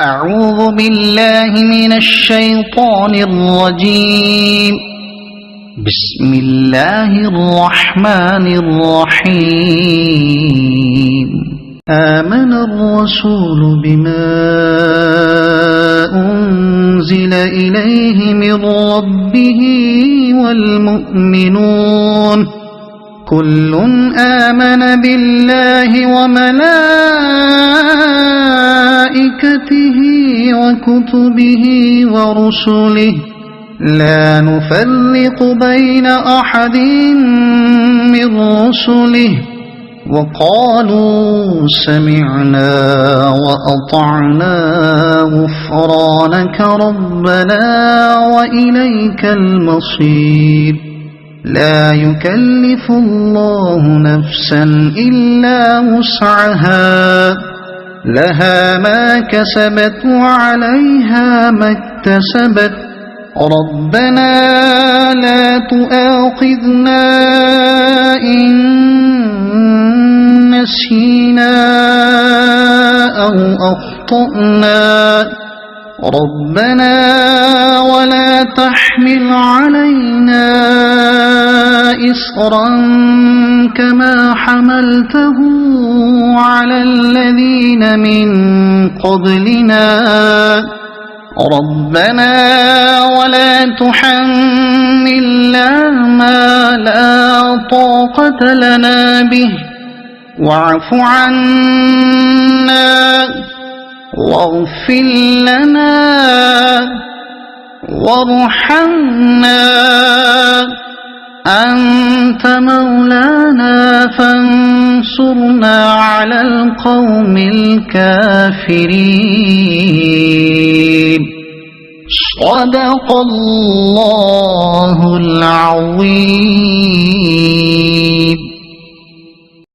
أعوذ بالله من الشيطان الرجيم. بسم الله الرحمن الرحيم. آمن الرسول بما أنزل إليه من ربه والمؤمنون كل آمن بالله وملائكته وكتبه ورسله لا نفرق بين أحد من رسله وقالوا سمعنا وأطعنا غفرانك ربنا وإليك المصير. لا يكلف الله نفسا إلا وسعها لها ما كسبت وعليها ما اكتسبت ربنا لا تؤاخذنا إن نسينا أو أخطأنا ربنا ولا تحمل علينا إصرا كما حملته على الذين من قبلنا ربنا ولا تحملنا ما لا طاقة لنا به واعف عنا واغفر لنا وارحمنا أنت مولانا فانصرنا على القوم الكافرين. صدق الله العظيم.